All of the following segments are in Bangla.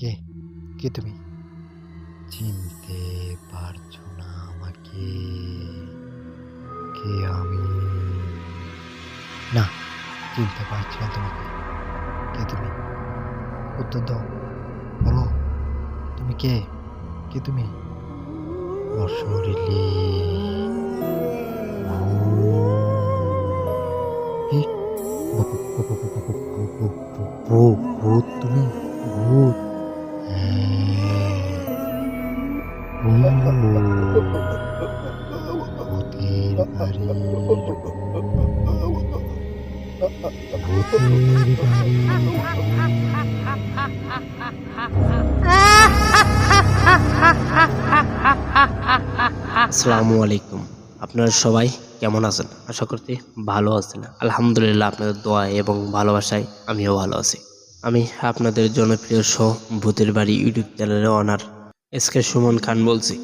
কে কে তুমি? চিনতে পারছো না আমাকে? কে আমি? না, চিনতে পারছি না তোমাকে। কে তুমি? উত্তর দাও, বলো। তুমি কে? কে তুমি? অশরীরী ভূত। ভূত তুমি? ভূত? হ্যাঁ, ভূতের বাড়ির ভূতের বাড়ির আসসালামু আলাইকুম। আপনারা সবাই কেমন আছেন? আশা করছি ভালো আছেন। আলহামদুলিল্লাহ, আপনাদের দোয়া এবং ভালোবাসায় আমিও ভালো আছি। আমি আপনাদের জনপ্রিয় শো ভূতের বাড়ি ইউটিউব চ্যানেলের অনার এসকে সুমন খান বলছি।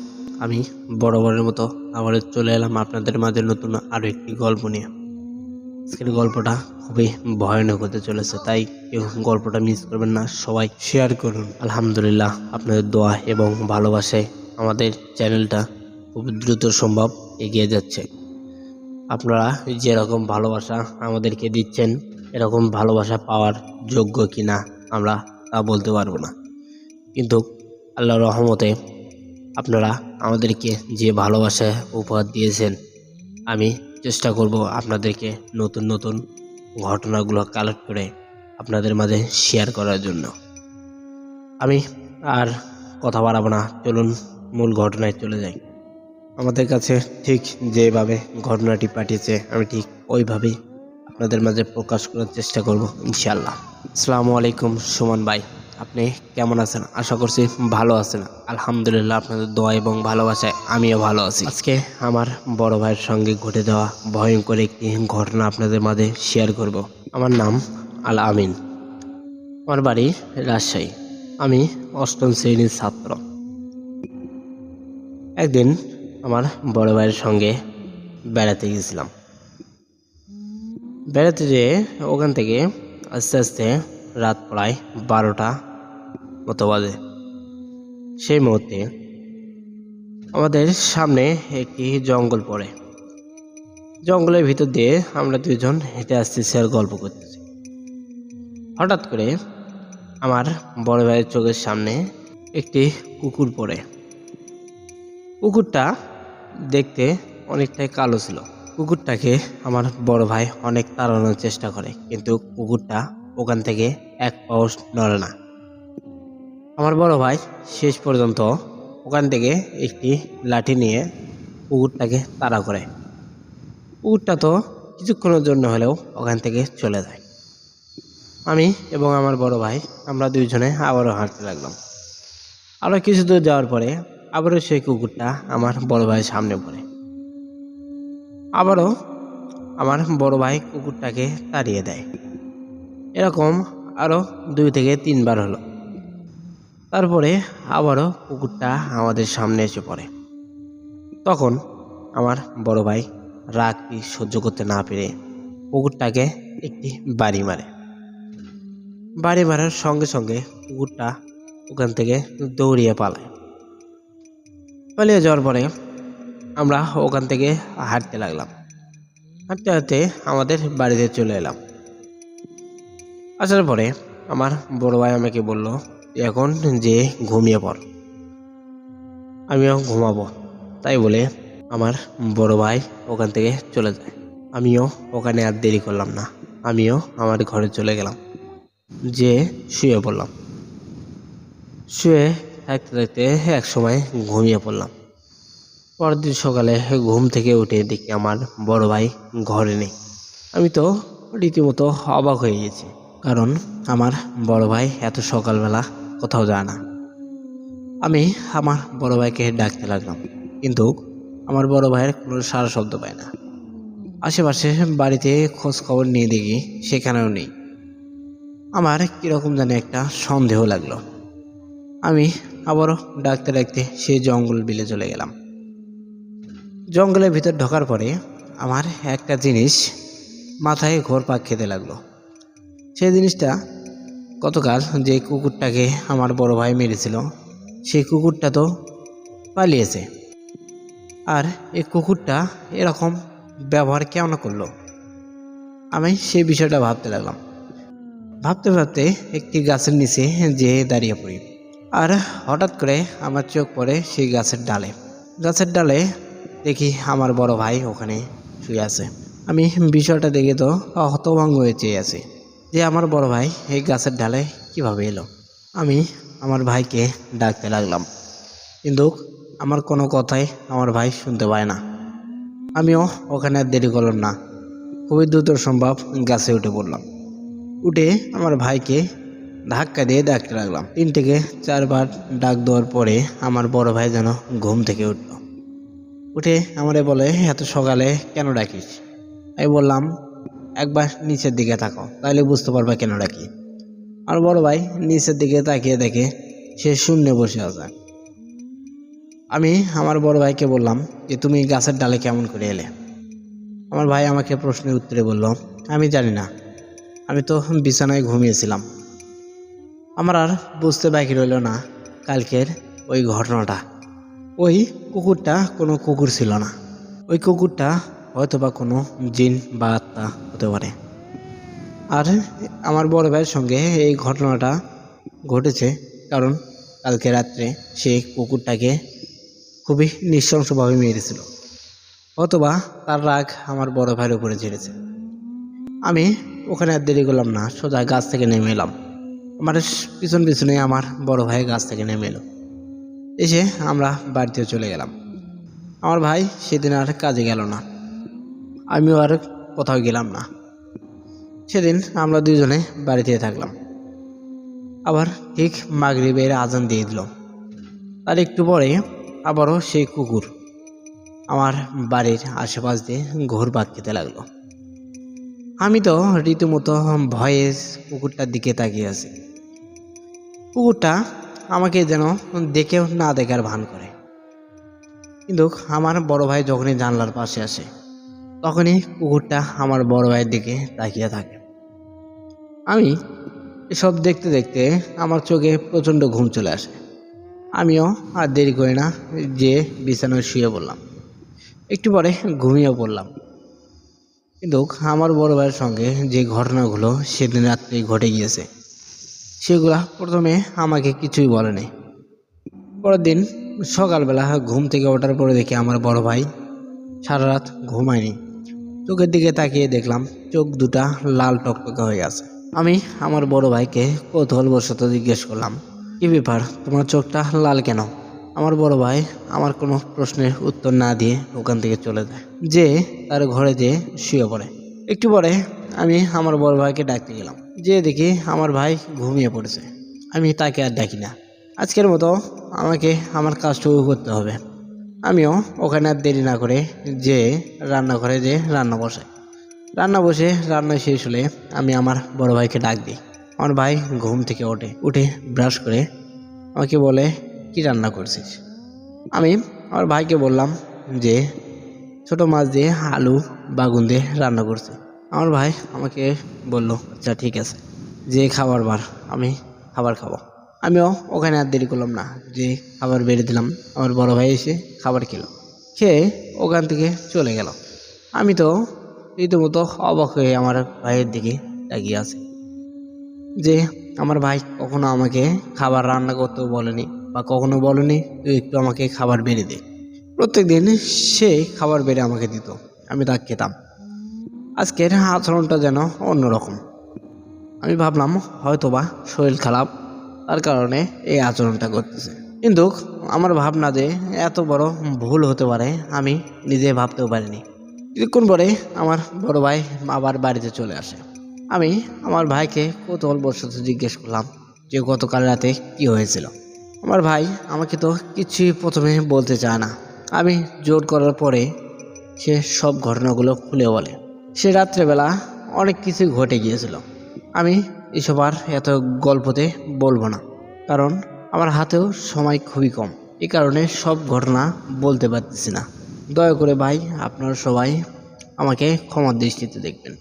আমি বরাবরের মতো আবার চলে এলাম আপনাদের মাঝে নতুন আরও একটি গল্প নিয়ে। আজকের গল্পটা খুবই ভয়ানক হতে চলেছে, তাই কেউ গল্পটা মিস করবেন না, সবাই শেয়ার করুন। আলহামদুলিল্লাহ, আপনাদের দোয়া এবং ভালোবাসায় আমাদের চ্যানেলটা খুব দ্রুত সম্ভব এগিয়ে যাচ্ছে। আপনারা যেরকম ভালোবাসা আমাদেরকে দিচ্ছেন, এরকম ভালোবাসা পাওয়ার যোগ্য কিনা আমরা তা বলতে পারবো না, কিন্তু আল্লাহর রহমতে আপনারা আমাদেরকে যে ভালোবাসা উপহার দিয়েছেন, আমি চেষ্টা করব আপনাদেরকে নতুন নতুন ঘটনাগুলো কালেক্ট করে আপনাদের মাঝে শেয়ার করার জন্য। আমি আর কথা বাড়াবো না, চলুন মূল ঘটনায় চলে যাই। আমাদের কাছে ঠিক যেভাবে ঘটনাটি পাঠিয়েছে আমি ঠিক ওইভাবেই আপনাদের মাঝে প্রকাশ করার চেষ্টা করব ইনশাআল্লাহ। আসসালামু আলাইকুম সুমন ভাই, আপনি কেমন আছেন? আশা করছি ভালো আছেন। আলহামদুলিল্লাহ, আপনাদের দোয়া এবং ভালোবাসায় আমিও ভালো আছি। আজকে আমার বড় ভাইয়ের সঙ্গে ঘটে যাওয়া ভয়ঙ্কর একটি ঘটনা আপনাদের মাঝে শেয়ার করব। আমার নাম আল আমিন, আমার বাড়ি রাজশাহী। আমি 8ম শ্রেণীর ছাত্র। একদিন আমার বড় ভাইয়ের সঙ্গে বেড়াতে গেছিলাম। বেড়াতে যেয়ে ওখান থেকে আস্তে আস্তে রাত প্রায় 12টা মতো বাজে। সেই মুহূর্তে আমাদের সামনে একটি জঙ্গল পড়ে। জঙ্গলের ভিতর দিয়ে আমরা দুইজন হেঁটে আসতেছি আর গল্প করতেছি। হঠাৎ করে আমার বড় ভাইয়ের চোখের সামনে একটি কুকুর পড়ে। কুকুরটা দেখতে অনেকটাই কালো ছিল। কুকুরটাকে আমার বড় ভাই অনেক তাড়ানোর চেষ্টা করে, কিন্তু কুকুরটা ওখান থেকে এক পাও নড়ে না। আমার বড় ভাই শেষ পর্যন্ত ওখান থেকে একটি লাঠি নিয়ে কুকুরটাকে তাড়া করে। কুকুরটা তো কিছুক্ষণের জন্য হলেও ওখান থেকে চলে যায়। আমি এবং আমার বড় ভাই আমরা দুইজনে আবারও হাঁটতে লাগলাম। আরও কিছু দূর যাওয়ার পরে আবারও সেই কুকুরটা আমার বড় ভাইয়ের সামনে পড়ে। আবারও আমার বড় ভাই কুকুরটাকে তাড়িয়ে দেয়। এরকম আরও 2 থেকে 3 বার হলো। তারপরে আবারও কুকুরটা আমাদের সামনে এসে পড়ে। তখন আমার বড় ভাই রাগটি সহ্য করতে না পেরে কুকুরটাকে একটি বাড়ি মারে। বাড়ি মারার সঙ্গে সঙ্গে কুকুরটা ওখান থেকে দৌড়িয়ে পালায়। পালিয়ে যাওয়ার পরে আমরা ওখান থেকে হাঁটতে লাগলাম। হাঁটতে হাঁটতে আমাদের বাড়িতে চলে এলাম। আসার পরে আমার বড় ভাই আমাকে বলল, এখন যে ঘুমিয়ে পড়, আমিও ঘুমাবো। তাই বলে আমার বড় ভাই ওখান থেকে চলে যায়। আমিও ওখানে আর দেরি করলাম না, আমিও আমার ঘরে চলে গেলাম, যে শুয়ে পড়লাম। শুয়ে থাকতে থাকতে এক সময় ঘুমিয়ে পড়লাম। পরের দিন সকালে ঘুম থেকে উঠে দেখি আমার বড় ভাই ঘরে নেই। আমি তো রীতিমতো অবাক হয়ে গেছি, কারণ আমার বড় ভাই এত সকালবেলা কোথাও যায় না। আমি আমার বড় ভাইকে ডাকতে লাগলাম, কিন্তু আমার বড় ভাইয়ের কোনো সাড়া শব্দ পাই না। আশেপাশে বাড়িতে খোঁজ খবর নিয়ে দেখি সেখানেও নেই। আমার কীরকম জানি একটা সন্দেহ লাগলো। আমি আবারও ডাকতে ডাকতে সেই জঙ্গল বিলে চলে গেলাম। জঙ্গলের ভিতর ঢোকার পরে আমার একটা জিনিস মাথায় ঘোরপাক খেতে লাগলো। সেই জিনিসটা গতকাল যে কুকুরটাকে আমার বড় ভাই মেরেছিল সেই কুকুরটা তো পালিয়েছে, আর এই কুকুরটা এরকম ব্যবহার কেন করলো? আমি সেই বিষয়টা ভাবতে লাগলাম। ভাবতে ভাবতে একটি গাছের নিচে যেয়ে দাঁড়িয়ে পড়ি, আর হঠাৎ করে আমার চোখ পড়ে সেই গাছের ডালে। গাছের ডালে দেখি আমার বড় ভাই ওখানে শুয়ে আছে। আমি বিষয়টা দেখে তো হতভম্ব হয়ে চেয়ে আছি যে আমার বড় ভাই এই গাছের ডালে কিভাবে এলো। আমি আমার ভাইকে ডাকতে লাগলাম, কিন্তু আমার কোনো কথাই আমার ভাই শুনতে পায় না। আমিও ওখানে আর দেরি করলাম না, খুবই দ্রুত সম্ভব গাছে উঠে পড়লাম। উঠে আমার ভাইকে ধাক্কা দিয়ে ডাকতে লাগলাম। 3 থেকে 4 বার ডাক দেওয়ার পরে আমার বড় ভাই যেন ঘুম থেকে উঠল। উঠে আমারে বলে, এত সকালে কেন ডাকিস? আমি বললাম, একবার নিচের দিকে তাকাও, তাহলে বুঝতে পারবে কেন ডাকি। আর বড় ভাই নিচের দিকে তাকিয়ে দেখে সে শূন্যে বসে আছে। আমি আমার বড় ভাইকে বললাম যে, তুমি গাছের ডালে কেমন করে এলে? আমার ভাই আমাকে প্রশ্নের উত্তরে বলল, আমি জানি না, আমি তো বিছানায় ঘুমিয়েছিলাম। আমার আর বুঝতে বাকি রইল না কালকের ওই ঘটনাটা। ওই কুকুরটা কোনো কুকুর ছিল না, ওই কুকুরটা হয়তো বা কোনো জিন বা আত্মা হতে পারে। আর আমার বড় ভাইয়ের সঙ্গে এই ঘটনাটা ঘটেছে কারণ কালকে রাত্রে সে কুকুরটাকে খুবই নৃশংসভাবে মেরেছিল, অথবা তার রাগ আমার বড় ভাইয়ের উপরে ঝেড়েছে। আমি ওখানে আর দেরি করলাম না, সোজা গাছ থেকে নেমে এলাম। আমার পিছন পিছনে আমার বড় ভাই গাছ থেকে নেমে এলো। এসে আমরা বাড়িতে চলে গেলাম। আমার ভাই সেদিন আর কাজে গেল না, আমিও আর কোথাও গেলাম না। সেদিন আমরা দুজনে বাড়িতে থাকলাম। আবার ঠিক মাগরিবের আজান দিয়ে দিল। তার একটু পরে আবারও সেই কুকুর আমার বাড়ির আশেপাশ দিয়ে ঘুরপাক খেতে লাগলো। আমি তো রীতিমতো ভয়ে কুকুরটার দিকে তাকিয়ে আছি। কুকুরটা আমাকে যেন দেখেও না দেখার ভান করে, কিন্তু আমার বড় ভাই যখনই জানলার পাশে আসে তখনই কুকুরটা আমার বড় ভাইয়ের দিকে তাকিয়ে থাকে। আমি এসব দেখতে দেখতে আমার চোখে প্রচণ্ড ঘুম চলে আসে। আমিও আর দেরি করি না, যে বিছানায় শুয়ে পড়লাম। একটু পরে ঘুমিয়ে পড়লাম। কিন্তু আমার বড় ভাইয়ের সঙ্গে যে ঘটনাগুলো সেদিন রাত্রে ঘটে গিয়েছে সেগুলা প্রথমে আমাকে কিছুই বলেনি। পরের দিন সকালবেলা ঘুম থেকে ওঠার পরে দেখি আমার বড় ভাই সারা রাত ঘুমায়নি। চোখের দিকে তাকিয়ে দেখলাম চোখ দুটা লাল টকটকে হয়ে আছে। আমি আমার বড় ভাইকে কৌতূহলবশত জিজ্ঞেস করলাম, কি ব্যাপার, তোমার চোখটা লাল কেন? আমার বড় ভাই আমার কোনো প্রশ্নের উত্তর না দিয়ে ওখান থেকে চলে যায়, যে তার ঘরে যেয়ে শুয়ে পড়ে। একটু পরে আমি আমার বড় ভাইকে ডাকতে গেলাম, যে দেখি আমার ভাই ঘুমিয়ে পড়েছে। আমি তাকে আর ডাকি না, আজকের মতো আমাকে আমার কাজটুকু করতে হবে। আমিও ওখানে আর দেরি না করে যে রান্নাঘরে যে রান্না বসে রান্না শেষ হলে আমি আমার বড় ভাইকে ডাক দিই। আমার ভাই ঘুম থেকে উঠে ব্রাশ করে আমাকে বলে, কি রান্না করছিস? আমি আমার ভাইকে বললাম যে ছোট মাছ দিয়ে আলু বাগুন দিয়ে রান্না করছি। আমার ভাই আমাকে বলল, আচ্ছা ঠিক আছে, যে খাবার বার, আমি খাবার খাবো। আমিও ওখানে আর দেরি করলাম না, যে খাবার বেড়ে দিলাম। আমার বড় ভাই এসে খাবার খেয়ে ওখান থেকে চলে গেল। আমি তো রীতিমতো অবাক হয়ে আমার ভাইয়ের দিকে তাকিয়ে আছি, যে আমার ভাই কখনো আমাকে খাবার রান্না করতেও বলেনি, বা কখনো বলেনি তুই একটু আমাকে খাবার বেড়ে দে। প্রত্যেকদিন সে খাবার বেড়ে আমাকে দিত, আমি তা খেতাম। আজকের আচরণটা যেন অন্যরকম। আমি ভাবলাম হয়তোবা শরীর খারাপ, তার কারণে এই আচরণটা করতেছে। কিন্তু আমার ভাবনা যে এত বড় ভুল হতে পারে আমি নিজে ভাবতেও পারিনি। কিছুক্ষণ পরে আমার বড় ভাই আবার বাড়িতে চলে আসে। আমি আমার ভাইকে কৌতূহলবশত জিজ্ঞেস করলাম যে গতকাল রাতে কি হয়েছিল। আমার ভাই আমাকে তো কিছুই প্রথমে বলতে চায় না। আমি জোর করার পরে সে সব ঘটনাগুলো খুলে বলে। সে রাত্রেবেলা অনেক কিছু ঘটে গিয়েছিল। আমি এসব আর এত গল্পতে বলবো না, কারণ আমার হাতেও সময় খুবই কম, এই কারণে সব ঘটনা বলতে পারতেছি না। দয়া করে ভাই আপনারা সবাই আমাকে ক্ষমার দৃষ্টিতে দেখবেন।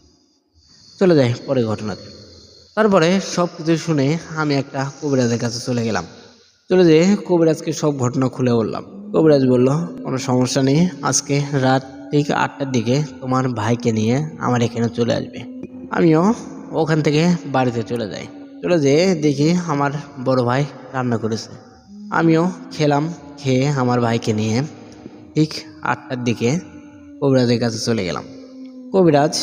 চলে যায় পরে ঘটনাতে। তারপরে সব কিছু শুনে আমি একটা কবিরাজের কাছে চলে গেলাম। চলে যেয়ে কবিরাজকে সব ঘটনা খুলে বললাম। কবিরাজ বলল, কোনো সমস্যা নেই, আজকে রাত ঠিক 8টার দিকে তোমার ভাইকে নিয়ে আমার এখানে চলে আসবে। আমিও ওখান থেকে বাড়িতে চলে যাই। চলে যেয়ে দেখি আমার বড় ভাই রান্না করেছে। আমিও খেলাম। খেয়ে আমার ভাইকে নিয়ে ঠিক 8টার দিকে কবিরাজের কাছে চলে গেলাম। কবিরাজ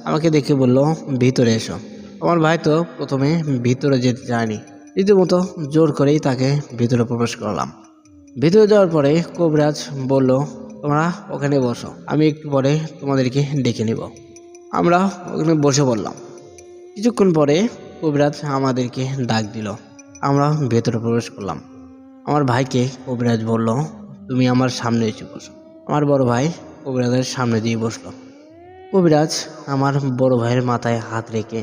আমাকে দেখে বলল, ভিতরে এসো। আমার ভাই তো প্রথমে ভিতরে যেতে চায়নি, রীতিমতো জোর করেই তাকে ভিতরে প্রবেশ করলাম। ভিতরে যাওয়ার পরে কবিরাজ বলল, তোমরা ওখানে বসো, আমি একটু পরে তোমাদেরকে ডেকে নিব। আমরা ওখানে বসে পড়লাম। কিছুক্ষণ পরে কবিরাজ আমাদেরকে ডাক দিল। আমরা ভেতরে প্রবেশ করলাম। আমার ভাইকে কবিরাজ বলল, তুমি আমার সামনে এসে বসো। আমার বড় ভাই কবিরাজের সামনে দিয়ে বসলো। কবিরাজ আমার বড় ভাইয়ের মাথায় হাত রেখে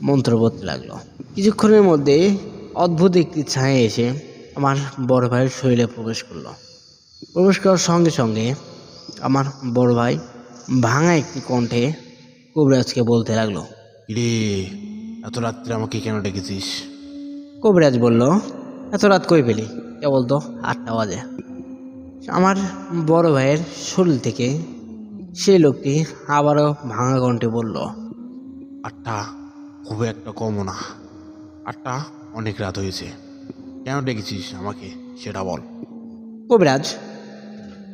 মন্ত্র পড়তে লাগলো। কিছুক্ষণের মধ্যে অদ্ভুত একটি ছায়া এসে আমার বড় ভাইয়ের শরীরে প্রবেশ করলো। প্রবেশ করার সঙ্গে সঙ্গে আমার বড় ভাই ভাঙা একটি কণ্ঠে কবিরাজকে বলতে লাগলো, রে, এত রাত্রে আমাকে কেন ডেকেছিস? কবিরাজ বলল, এত রাত কই পেলি? কেবল তো 8টা বাজে। আমার বড় ভাইয়ের শরীর থেকে সেই লোকটি আবারও ভাঙা কণ্ঠে বলল, 8টা খুব একটা কমও না, 8টা অনেক রাত হয়েছে, কেন ডেকেছিস আমাকে সেটা বল। কবিরাজ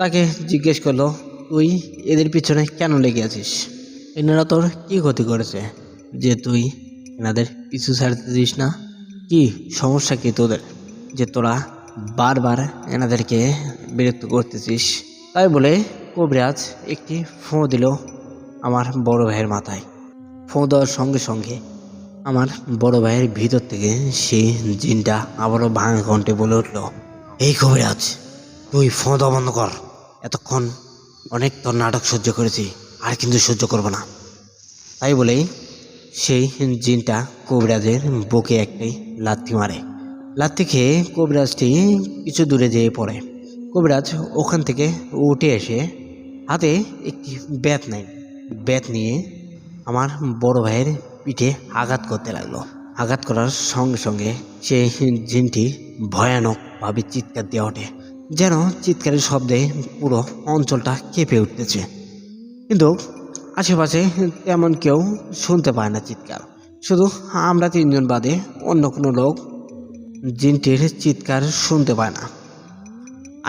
তাকে জিজ্ঞেস করলো, তুই এদের পিছনে কেন লেগে আছিস? এনারা তোর কি ক্ষতি করেছে যে তুই এনাদের পিছু ছাড়তে দিস না? কি সমস্যা কি তোদের যে তোরা বারবার এনাদেরকে বিরক্ত করতেছিস? তাই বলে কবিরাজ একটি ফোঁ দিল আমার বড় ভাইয়ের মাথায়। ফোঁ দেওয়ার সঙ্গে সঙ্গে আমার বড় ভাইয়ের ভিতর থেকে সেই জিনটা আবারও ভাঙা কণ্ঠে বলে উঠল, এই কবিরাজ, তুই ফোঁ দেওয়া বন্ধ কর। এতক্ষণ অনেক তোর নাটক সহ্য করেছি, আর কিন্তু সহ্য করব না। তাই বলেই সেই জিনটা কবিরাজের বুকে একটি লাথি মারে। লাথি খেয়ে কবিরাজটি কিছু দূরে যেয়ে পড়ে। কবিরাজ ওখান থেকে উঠে এসে হাতে একটি ব্যাত নেয়। ব্যাত নিয়ে আমার বড় ভাইয়ের পিঠে আঘাত করতে লাগলো। আঘাত করার সঙ্গে সঙ্গে সেই জিনটি ভয়ানকভাবে চিৎকার দিয়ে ওঠে, যেন চিৎকারের শব্দে পুরো অঞ্চলটা কেঁপে উঠতেছে। কিন্তু আশেপাশে তেমন কেউ শুনতে পায় না চিৎকার। শুধু আমরা 3জন বাদে অন্য কোনো লোক জিনটির চিৎকার শুনতে পায় না।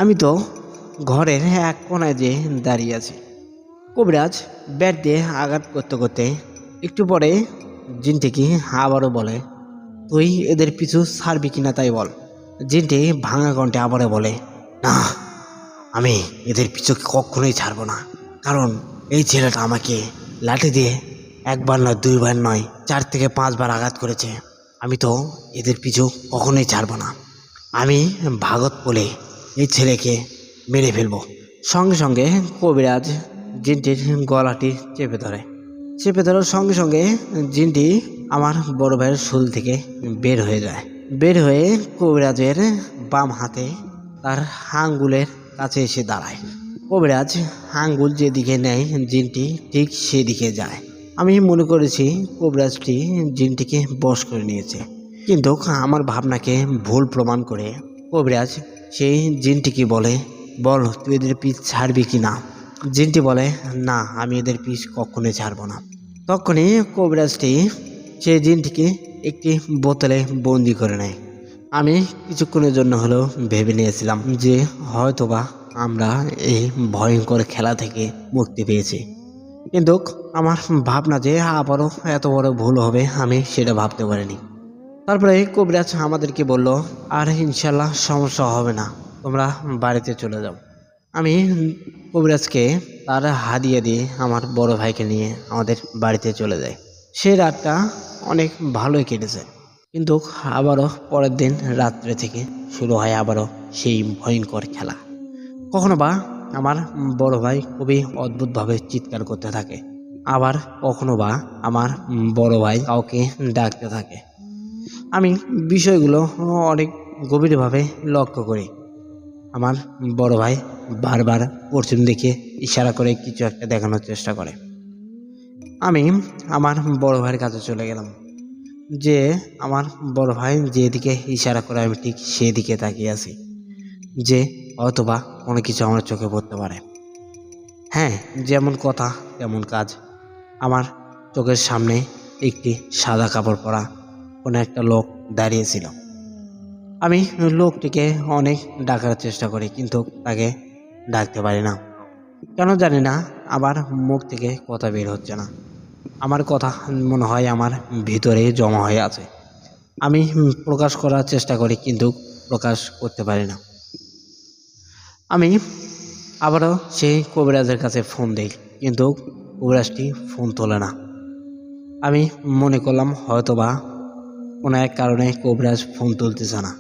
আমি তো ঘরের এক কোনায় যে দাঁড়িয়ে আছি। কবিরাজ ব্যাট দিয়ে আঘাত করতে করতে একটু পরে জিনটিকে আবারও বলে, তুই এদের পিছু ছাড়বি কিনা তাই বল। জিনটি ভাঙা কণ্ঠে আবারও বলে, না, আমি এদের পিছু কখনোই ছাড়বো না, কারণ এই ছেলেটা আমাকে লাঠি দিয়ে 1বার নয় 2বার নয় 4 থেকে 5 বার আঘাত করেছে। আমি তো এদের পিছু কখনোই ছাড়বো না। আমি ভাগত বলে এই ছেলেকে মেরে ফেলবো। সঙ্গে সঙ্গে কবিরাজ জিনটির গলাটি চেপে ধরে। চেপে ধরার সঙ্গে সঙ্গে জিনটি আমার বড় ভাইয়ের শুল থেকে বের হয়ে যায়। বের হয়ে কবিরাজের বাম হাতে তার আঙ্গুলের কাছে এসে দাঁড়ায়। কবিরাজ আঙ্গুল যেদিকে নেয় জিনটি ঠিক সেদিকে যায়। আমি মনে করেছি কবিরাজটি জিনটিকে বশ করে নিয়েছে, কিন্তু আমার ভাবনাকে ভুল প্রমাণ করে কবিরাজ সেই জিনটিকে বলে, বল তুই এদের পিছ ছাড়বি কি না? জিনটি বলে, না, আমি এদের পিছ কখনোই ছাড়বো না। তখনই কবিরাজটি সেই জিনটিকে একটি বোতলে বন্দি করে নেয়। আমি কিছুক্ষণের জন্য হলেও ভেবে নিয়েছিলাম যে হয়তোবা আমরা এই ভয়ঙ্কর খেলা থেকে মুক্তি পেয়েছি, কিন্তু আমার ভাবনা যে আবারও এত বড় ভুল হবে আমি সেটা ভাবতে পারিনি। তারপরে কবিরাজ আমাদেরকে বলল, আর ইনশাল্লাহ সমস্যা হবে না, তোমরা বাড়িতে চলে যাও। আমি কবিরাজকে তার হাদিয়া দিয়ে আমার বড় ভাইকে নিয়ে আমাদের বাড়িতে চলে যাই। সেই রাতটা অনেক ভালোই কেটেছে, কিন্তু আবারও পরের দিন রাত্রে থেকে শুরু হয় আবারও সেই ভয়ঙ্কর খেলা। কখনো বা আমার বড় ভাই খুবই অদ্ভুতভাবে চিৎকার করতে থাকে, আবার কখনো বা আমার বড় ভাই কাউকে ডাকতে থাকে। আমি বিষয়গুলো অনেক গভীরভাবে লক্ষ্য করি। আমার বড় ভাই বারবার পশ্চিম দিকে ইশারা করে কিছু একটা দেখানোর চেষ্টা করে। আমি আমার বড় ভাইয়ের কাছে চলে গেলাম। যে আমার বড় ভাই যেদিকে ইশারা করে আমি ঠিক সেদিকে তাকিয়ে আছি, যে হয়তোবা কোনো কিছু আমার চোখে পড়তে পারে। হ্যাঁ, যেমন কথা তেমন কাজ। আমার চোখের সামনে একটি সাদা কাপড় পরা কোনো একটা লোক দাঁড়িয়েছিল। আমি লোকটিকে অনেক ডাকার চেষ্টা করি, কিন্তু তাকে ডাকতে পারি না। কেন জানি না, আমার মুখ থেকে কথা বের হচ্ছে না। আমার কথা মনে হয় আমার ভিতরে জমা হয়ে আছে। আমি প্রকাশ করার চেষ্টা করি, কিন্তু প্রকাশ করতে পারি না। আমি আবারও সেই কবিরাজের কাছে ফোন দিই, কিন্তু কবিরাজটি ফোন তোলে না। আমি মনে করলাম হয়তোবা কোনো এক কারণে কবিরাজ ফোন তুলতেছে না।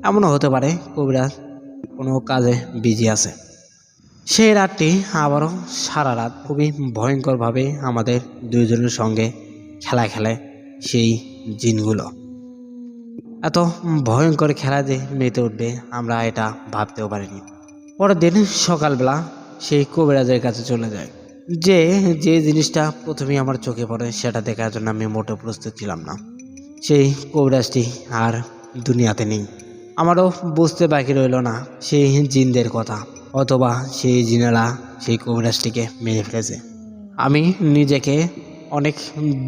এমনও হতে পারে কবিরাজ কোনো কাজে বিজি আছে। সেই রাতটি আবারও সারা রাত খুবই ভয়ঙ্করভাবে আমাদের দুইজনের সঙ্গে খেলা খেলে সেই জিনগুলো। এত ভয়ঙ্কর খেলা যে মেতে উঠবে আমরা এটা ভাবতেও পারিনি। পরের দিন সকালবেলা সেই কবিরাজের কাছে চলে যায়। যে জিনিসটা প্রথমেই আমার চোখে পড়ে সেটা দেখার জন্য আমি মোটেও প্রস্তুত ছিলাম না। সেই কবিরাজটি আর দুনিয়াতে নেই। আমারও বুঝতে বাকি রইল না সেই জিনদের কথা, অথবা সেই জিনেরা সেই কবিরাজটিকে মেরে ফেলেছে। আমি নিজেকে অনেক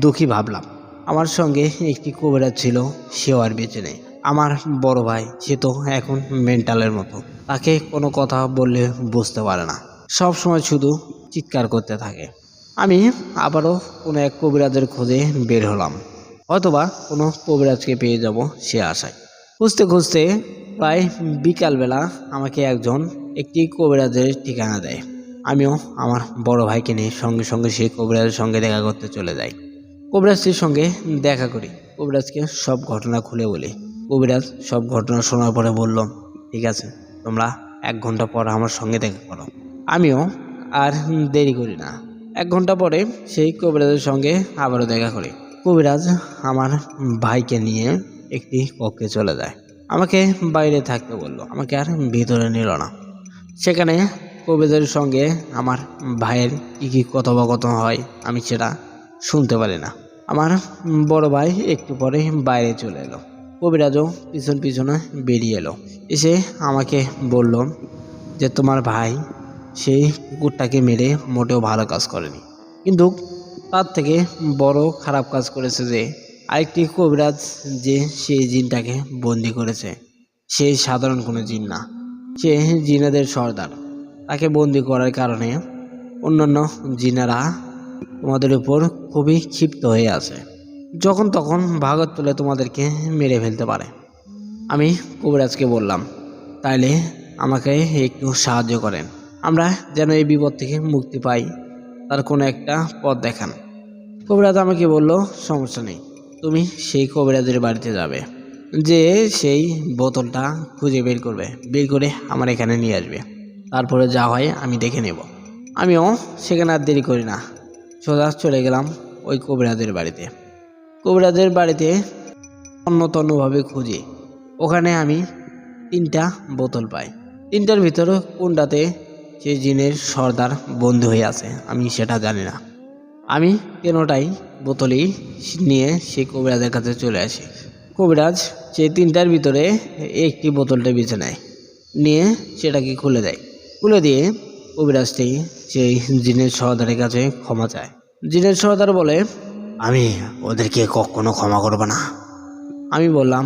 দুঃখী ভাবলাম। আমার সঙ্গে একটি কবিরাজ ছিল, সেও আর বেঁচে নেই। আমার বড় ভাই, সে তো এখন মেন্টালের মতো। তাকে কোনো কথা বললে বুঝতে পারে না, সব সময় শুধু চিৎকার করতে থাকে। আমি আবারও কোনো এক কবিরাজের খোঁজে বের হলাম, হয়তোবা কোনো কবিরাজকে পেয়ে যাব সে আশায়। খুঁজতে খুঁজতে প্রায় বিকালবেলা আমাকে একজন একটি কবিরাজের ঠিকানা দেয়। আমিও আমার বড় ভাইকে নিয়ে সঙ্গে সঙ্গে সেই কবিরাজের সঙ্গে দেখা করতে চলে যাই। কবিরাজটির সঙ্গে দেখা করি, কবিরাজকে সব ঘটনা খুলে বলি। কবিরাজ সব ঘটনা শোনার পরে বলল, ঠিক আছে, তোমরা 1 ঘন্টা পর আমার সঙ্গে দেখা করো। আমিও আর দেরি করি না, 1 ঘন্টা পরে সেই কবিরাজের সঙ্গে আবারও দেখা করি। কবিরাজ আমার ভাইকে নিয়ে একটি কক্ষে চলে যায়। আমাকে বাইরে থাকতে বলল, আমাকে আর ভিতরে নিল না। সেখানে কবিরাজের সঙ্গে আমার ভাইয়ের কী কথোপকথন হয় আমি সেটা শুনতে পারি না। আমার বড় ভাই একটু পরে বাইরে চলে এলো। কবিরাজও পিছন পিছনে বেরিয়ে এলো। এসে আমাকে বলল যে তোমার ভাই সেই কুকুরটাকে মেরে মোটেও ভালো কাজ করেনি, কিন্তু তার থেকে বড় খারাপ কাজ করেছে যে আরেকটি কবিরাজ যে সেই জিনটাকে বন্দি করেছে, সে সাধারণ কোনো জিন না, সে জিনেদের সর্দার। তাকে বন্দি করার কারণে অন্যান্য জিনেরা তোমাদের উপর খুবই ক্ষিপ্ত হয়ে আছে, যখন তখন ভাগত তুলে তোমাদেরকে মেরে ফেলতে পারে। আমি কবিরাজকে বললাম, তাইলে আমাকে একটু সাহায্য করেন, আমরা যেন এই বিপদ থেকে মুক্তি পাই, তার কোনো একটা পথ দেখান। কবিরাজ আমাকে বলল, সমস্যা নেই, তুমি সেই কবিরাজের বাড়িতে যাবে, যে সেই বোতলটা খুঁজে বের করবে, বের করে আমার এখানে নিয়ে আসবে, তারপরে যা হয় আমি দেখে নেব। আমিও সেখানে আর দেরি করি না, সোজা চলে গেলাম ওই কবিরাজের বাড়িতে। কবিরাজের বাড়িতে তন্নতন্নভাবে খুঁজি, ওখানে আমি 3টা বোতল পাই। 3টার ভিতরে কোনটাতে সেই জিনের সর্দার বন্দী হয়ে আছে আমি সেটা জানি না। আমি 3টাই বোতলই নিয়ে সেই কবিরাজের কাছে চলে আসি। কবিরাজ সেই 3টার ভিতরে একটি বোতলটা বেছে নেয়, নিয়ে সেটাকে খুলে দেয়। খুলে দিয়ে কবিরাজটি সেই জিনের সর্দারের কাছে ক্ষমা চায়। জিনের সর্দার বলে, আমি ওদেরকে কখনো ক্ষমা করব না। আমি বললাম,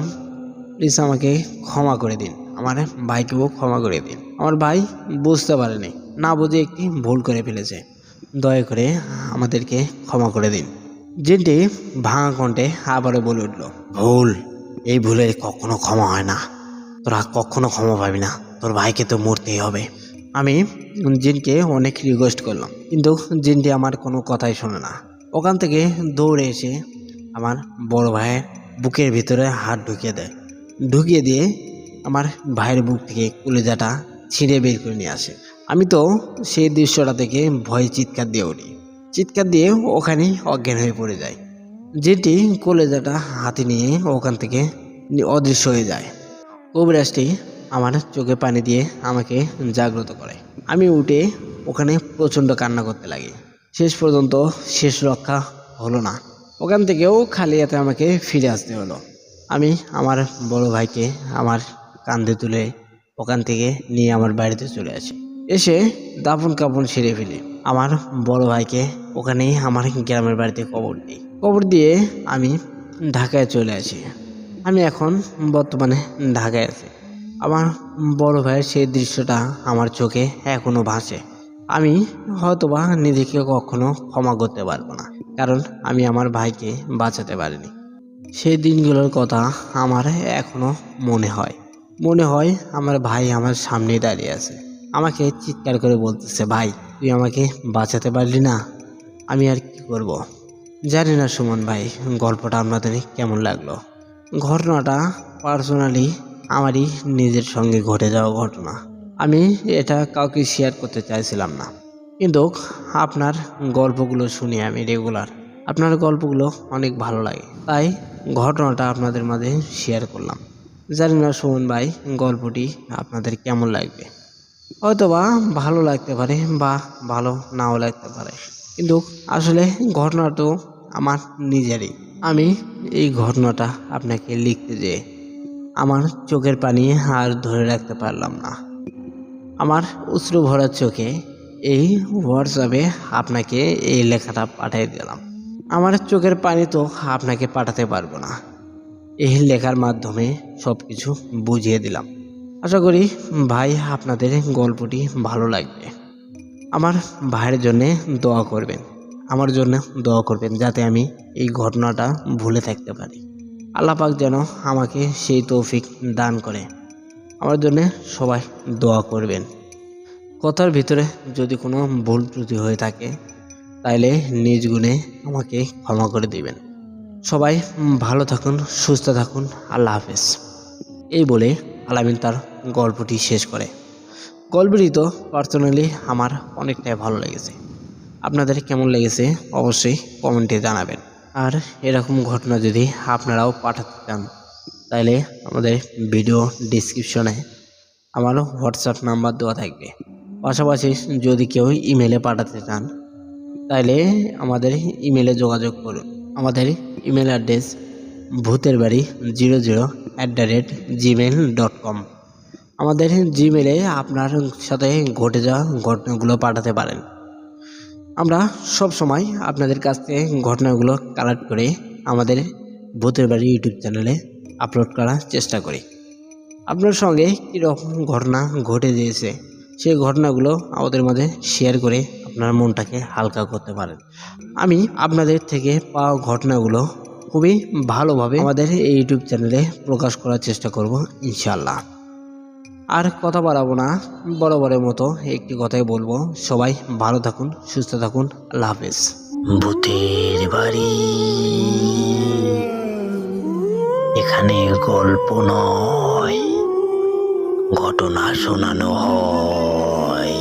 প্লিজ আমাকে ক্ষমা করে দিন, আমার ভাইকেও ক্ষমা করে দিন। আমার ভাই বুঝতে পারেনি, না বুঝে একটি ভুল করে ফেলেছে, দয়া করে আমাদেরকে ক্ষমা করে দিন। জিনটি ভাঙা কণ্ঠে আবারও বলে উঠল, ভুল, এই ভুলের কখনো ক্ষমা হয় না। তোরা কখনো ক্ষমা পাবি না, তোর ভাইকে তো মরতেই হবে। আমি জিনকে অনেক রিকোয়েস্ট করলাম, কিন্তু জিনটি আমার কোনো কথাই শোনে না। ওখান থেকে দৌড়ে এসে আমার বড় ভাইয়ের বুকের ভিতরে হাত ঢুকিয়ে দেয়, ঢুকিয়ে দিয়ে আমার ভাইয়ের বুক থেকে কলিজাটা ছিঁড়ে বের করে নিয়ে আসে। আমি তো সেই দৃশ্যটা থেকে ভয়ে চিৎকার দিয়ে উঠি, চিৎকার দিয়ে ওখানেই অজ্ঞান হয়ে পড়ে যায়। যেটি কলিজাটা হাতে নিয়ে ওখান থেকে অদৃশ্য হয়ে যায়। কবিরাজটি আমার চোখে পানি দিয়ে আমাকে জাগ্রত করে। আমি উঠে ওখানে প্রচণ্ড কান্না করতে লাগি। শেষ পর্যন্ত শেষ রক্ষা হলো না। ওখান থেকেও খালি হাতে আমাকে ফিরে আসতে হলো। আমি আমার বড় ভাইকে আমার কাঁধে তুলে ওখান থেকে নিয়ে আমার বাড়িতে চলে আসি। এসে দাফন কাফন সেরে ফেলি। আমার বড় ভাইকে ওখানেই আমার গ্রামের বাড়িতে কবর দিই। কবর দিয়ে আমি ঢাকায় চলে আসি। আমি এখন বর্তমানে ঢাকায় আছি। আমার বড় ভাইয়ের সেই দৃশ্যটা আমার চোখে এখনো ভাসে। আমি হয়তোবা নিজেকে কখনো ক্ষমা করতে পারবো না, কারণ আমি আমার ভাইকে বাঁচাতে পারিনি। সেই দিনগুলোর কথা আমার এখনো মনে হয় আমার ভাই আমার সামনে দাঁড়িয়ে আছে, আমাকে চিৎকার করে বলতেছে, ভাই তুই আমাকে বাঁচাতে পারলি না, আমি আর কি করব। জানি না সুমন ভাই, গল্পটা আপনাদের কেমন লাগলো। ঘটনাটা পার্সোনালি আমারই নিজের সঙ্গে ঘটে যাওয়া ঘটনা। আমি এটা কাউকে শেয়ার করতে চাইছিলাম না, কিন্তু আপনার গল্পগুলো শুনি আমি রেগুলার। আপনার গল্পগুলো অনেক ভালো লাগে, তাই ঘটনাটা আপনাদের মাঝে শেয়ার করলাম। জানি না সুমন ভাই, গল্পটি আপনাদের কেমন লাগবে। হয়তোবা ভালো লাগতে পারে বা ভালো নাও লাগতে পারে, কিন্তু আসলে ঘটনা তো আমার নিজেরই। আমি এই ঘটনাটা আপনাকে লিখতে যেয়ে আমার চোখের পানি আর ধরে রাখতে পারলাম না। আমার অশ্রু ভরা চোখে এই হোয়াটসঅ্যাপে আপনাকে এই লেখাটা পাঠিয়ে দিলাম। আমার চোখের পানি তো আপনাকে পাঠাতে পারবো না, এই লেখার মাধ্যমে সব কিছু বুঝিয়ে দিলাম। আশা করি ভাই আপনাদের গল্পটি ভালো লাগবে। আমার ভাইয়ের জন্যে দোয়া করবেন, আমার জন্য দোয়া করবেন, যাতে আমি এই ঘটনাটা ভুলে থাকতে পারি। আল্লাহ পাক যেন আমাকে সেই তৌফিক দান করে। আমার জন্য সবাই দোয়া করবেন। কথার ভিতরে যদি কোনো ভুল ত্রুটি হয়ে থাকে তাইলে নিজ গুণে আমাকে ক্ষমা করে দিবেন। সবাই ভালো থাকুন, সুস্থ থাকুন। আল্লাহ হাফেজ। এই বলে আলামিন তার গল্পটি শেষ করে। গল্পটি তো পার্সোনালি আমার অনেকটাই ভালো লেগেছে। আপনাদের কেমন লেগেছে অবশ্যই কমেন্টে জানাবেন। আর এরকম ঘটনা যদি আপনারাও পাঠাতে চান তাহলে আমাদের ভিডিও ডিসক্রিপশনে আমার হোয়াটসঅ্যাপ নাম্বার দেওয়া থাকবে। পাশাপাশি যদি কেউ ইমেলে পাঠাতে চান তাহলে আমাদের ইমেলে যোগাযোগ করুন। আমাদের ইমেল অ্যাড্রেস bhuterbaড়ি00@gmail.com। আমাদের জিমেলে আপনার সাথে ঘটে যাওয়া ঘটনাগুলো পাঠাতে পারেন। আমরা সব সময় আপনাদের কাছ থেকে ঘটনাগুলো কালেক্ট করে আমাদের ভূতের বাড়ি ইউটিউব চ্যানেলে আপলোড করার চেষ্টা করি। আপনার সঙ্গে কীরকম ঘটনা ঘটে গিয়েছে সেই ঘটনাগুলো আমাদের মাঝে শেয়ার করে আপনার মনটাকে হালকা করতে পারেন। আমি আপনাদের থেকে পাওয়া ঘটনাগুলো খুবই ভালোভাবে আমাদের এই ইউটিউব চ্যানেলে প্রকাশ করার চেষ্টা করব ইনশাআল্লাহ। আর কথা বাড়াবো না, বরাবরের মতো একটি কথাই বলবো, সবাই ভালো থাকুন, সুস্থ থাকুন। আল্লাহ হাফেজ। ভূতের বাড়ি, এখানে গল্প নয়, ঘটনা শোনানো হয়।